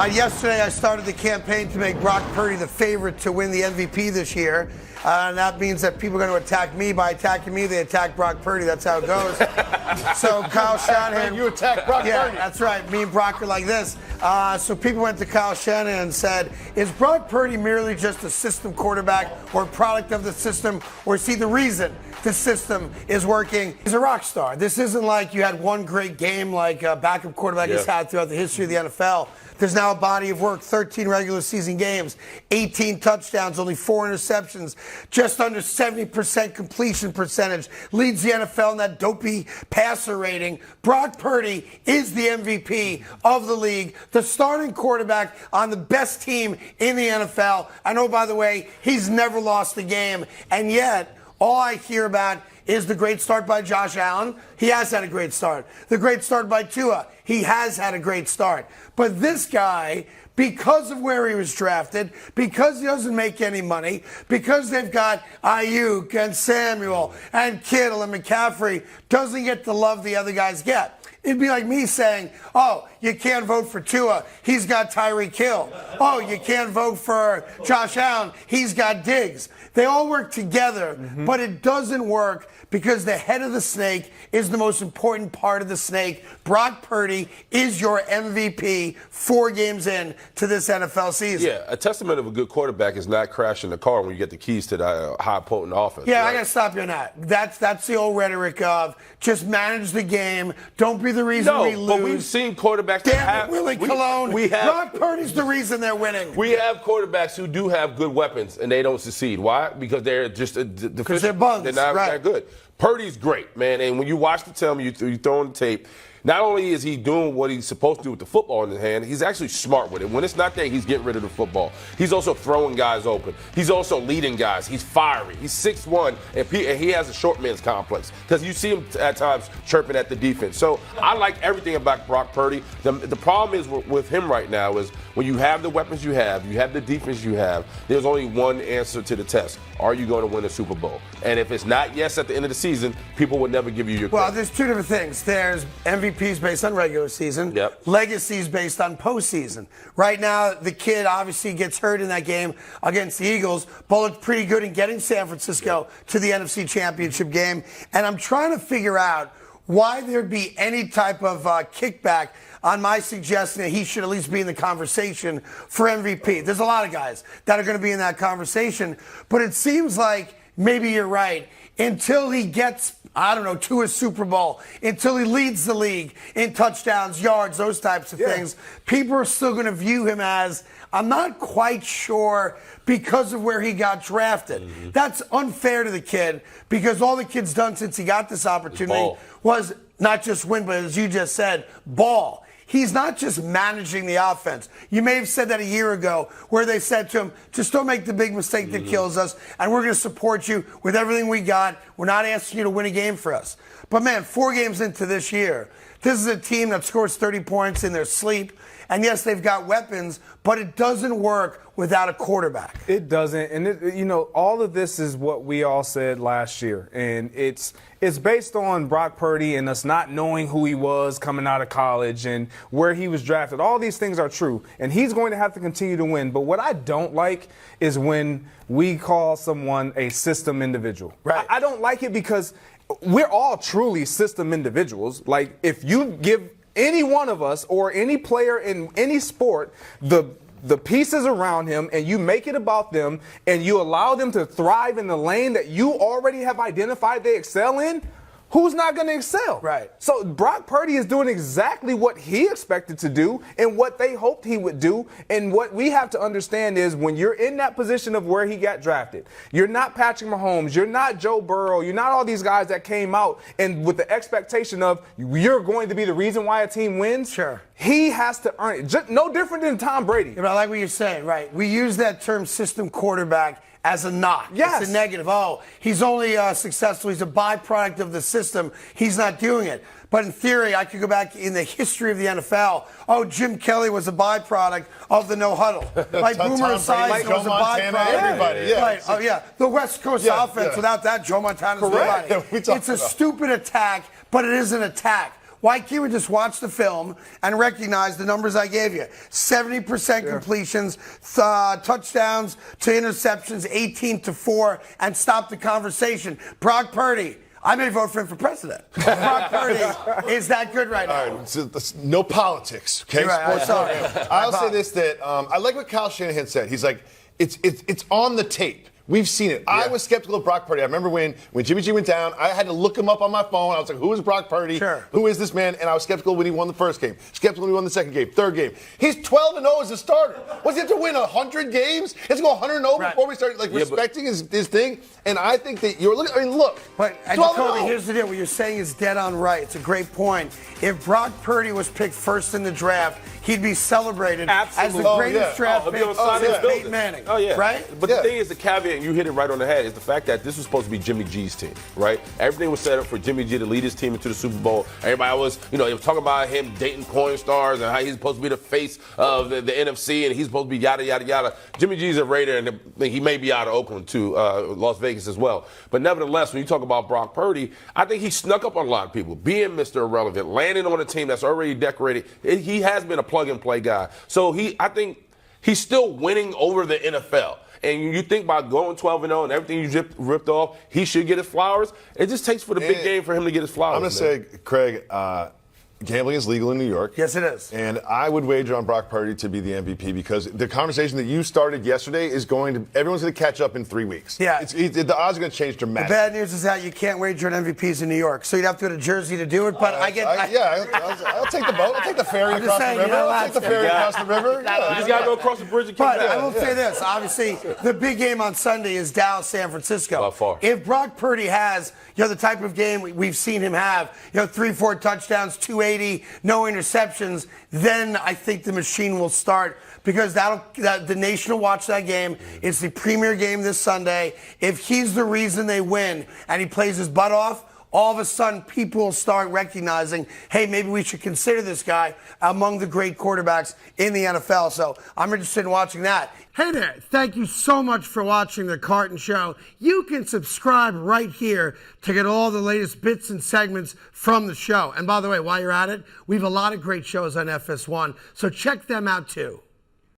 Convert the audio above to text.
Yesterday, I started the campaign to make Brock Purdy the favorite to win the MVP this year. And that means that people are going to attack me. By attacking me, they attack Brock Purdy. That's how it goes. So Kyle Shanahan. You attack Brock Purdy. Yeah, that's right. Me and Brock are like this. So people went to Kyle Shanahan and said, is Brock Purdy merely just a system quarterback or a product of the system, or is he the reason the system is working? He's a rock star. This isn't like you had one great game like a backup quarterback has had throughout the history of the NFL. There's now a body of work, 13 regular season games, 18 touchdowns, only 4 interceptions, just under 70% completion percentage, leads the NFL in that dopey passer rating. Brock Purdy is the MVP of the league, the starting quarterback on the best team in the NFL. I know, by the way, he's never lost a game, and yet all I hear about is the great start by Josh Allen. He has had a great start. The great start by Tua. He has had a great start. But this guy, because of where he was drafted, because he doesn't make any money, because they've got Ayuk and Samuel and Kittle and McCaffrey, doesn't get the love the other guys get. It'd be like me saying, oh, you can't vote for Tua. He's got Tyreek Hill. Oh, you can't vote for Josh Allen. He's got Diggs. They all work together, but it doesn't work because the head of the snake is the most important part of the snake. Brock Purdy is your MVP 4 games in to this NFL season. Yeah, a testament of a good quarterback is not crashing the car when you get the keys to the high potent offense. Yeah, right? I got to stop you on that. That's the old rhetoric of just manage the game. Don't be the reason we lose. But we've seen quarterbers that have. Willie Cologne. Brock Purdy's the reason they're winning. We have quarterbacks who do have good weapons and they don't succeed. Why? Because they're just deficient. Because they're buns. They're not that good. Purdy's great, man. And when you watch the film, you throw in the tape, not only is he doing what he's supposed to do with the football in his hand, he's actually smart with it. When it's not there, he's getting rid of the football. He's also throwing guys open. He's also leading guys. He's fiery. He's 6'1", and he has a short man's complex because you see him at times chirping at the defense. So I like everything about Brock Purdy. The problem is with him right now is when you have the weapons you have the defense you have, there's only one answer to the test. Are you going to win a Super Bowl? And if it's not yes at the end of the season, people would never give you your credit. Well, there's two different things. There's MVPs based on regular season. Yep. Legacies based on postseason. Right now, the kid obviously gets hurt in that game against the Eagles, but looked pretty good in getting San Francisco to the NFC Championship game. And I'm trying to figure out why there'd be any type of kickback on my suggestion that he should at least be in the conversation for MVP. There's a lot of guys that are going to be in that conversation, but it seems like maybe you're right. Until he gets, to a Super Bowl, until he leads the league in touchdowns, yards, those types of things, people are still going to view him as, I'm not quite sure because of where he got drafted. That's unfair to the kid because all the kid's done since he got this opportunity was not just win, but as you just said, ball. He's not just managing the offense. You may have said that a year ago where they said to him, just don't make the big mistake that kills us, and we're going to support you with everything we got. We're not asking you to win a game for us. But, man, 4 games into this year, this is a team that scores 30 points in their sleep. And, yes, they've got weapons, but it doesn't work without a quarterback. It doesn't. And, all of this is what we all said last year. And it's based on Brock Purdy and us not knowing who he was coming out of college and where he was drafted. All these things are true. And he's going to have to continue to win. But what I don't like is when we call someone a system individual. Right. I don't like it because we're all truly system individuals. Like, if you give any one of us or any player in any sport the pieces around him and you make it about them and you allow them to thrive in the lane that you already have identified they excel in, who's not going to excel? Right. So Brock Purdy is doing exactly what he expected to do and what they hoped he would do. And what we have to understand is when you're in that position of where he got drafted, you're not Patrick Mahomes, you're not Joe Burrow, you're not all these guys that came out and with the expectation of you're going to be the reason why a team wins. Sure. He has to earn it. Just no different than Tom Brady. Yeah, but I like what you're saying, right? We use that term system quarterback as a knock. Yes. It's a negative. Oh, he's only successful. He's a byproduct of the system. He's not doing it. But in theory, I could go back in the history of the NFL. Oh, Jim Kelly was a byproduct of the no huddle. Like Boomer Esiason was a byproduct. Everybody, Right. Oh, yeah. The West Coast offense, without that, Joe Montana's nobody. Yeah, It's a stupid attack, but it is an attack. Why can't we just watch the film and recognize the numbers I gave you? 70% completions, touchdowns to interceptions, 18-4, and stop the conversation. Brock Purdy. I may vote for him for president. Brock Purdy is that good right now. All right, so no politics, okay? Right, sorry. I'll say this, that I like what Kyle Shanahan said. He's like, it's on the tape. We've seen it. I was skeptical of Brock Purdy. I remember when Jimmy G went down, I had to look him up on my phone. I was like, who is Brock Purdy? Sure. Who is this man? And I was skeptical when he won the first game. Skeptical when he won the second game, third game. He's 12-0 as a starter. Was he have to win 100 games? He has to go 100-0 before we start respecting his thing. And I think that you're looking. I mean, look. But Jacoby, here's the deal. What you're saying is dead on right. It's a great point. If Brock Purdy was picked first in the draft, he'd be celebrated as the greatest draft pick since Peyton Manning. Oh, yeah. Right? But the thing is, the caveat, and you hit it right on the head, is the fact that this was supposed to be Jimmy G's team, right? Everything was set up for Jimmy G to lead his team into the Super Bowl. Everybody was, they were talking about him dating porn stars and how he's supposed to be the face of the NFC and he's supposed to be yada, yada, yada. Jimmy G's a Raider, and he may be out of Oakland to Las Vegas as well. But nevertheless, when you talk about Brock Purdy, I think he snuck up on a lot of people, being Mr. Irrelevant, landing on a team that's already decorated. He has been a plug-and-play guy. So I think he's still winning over the NFL. And you think about going 12-0 and everything you ripped off, he should get his flowers. It just takes for the big game for him to get his flowers. I'm going to say, Craig, gambling is legal in New York. Yes, it is. And I would wager on Brock Purdy to be the MVP because the conversation that you started yesterday is everyone's going to catch up in 3 weeks. Yeah. The odds are going to change dramatically. The bad news is that you can't wager on MVPs in New York, so you'd have to go to Jersey to do it. But I'll take the boat. I'll take the ferry across the river. I'll take the ferry across the river. You just got to go across the bridge and come But back. I will say this. Obviously, the big game on Sunday is Dallas-San Francisco. By far. If Brock Purdy has the type of game we've seen him have, 3-4 touchdowns, 280, no interceptions, then I think the machine will start because the nation will watch that game. It's the premier game this Sunday. If he's the reason they win and he plays his butt off, all of a sudden people will start recognizing, hey, maybe we should consider this guy among the great quarterbacks in the NFL. So I'm interested in watching that. Hey there, thank you so much for watching The Carton Show. You can subscribe right here to get all the latest bits and segments from the show. And by the way, while you're at it, we have a lot of great shows on FS1, so check them out too.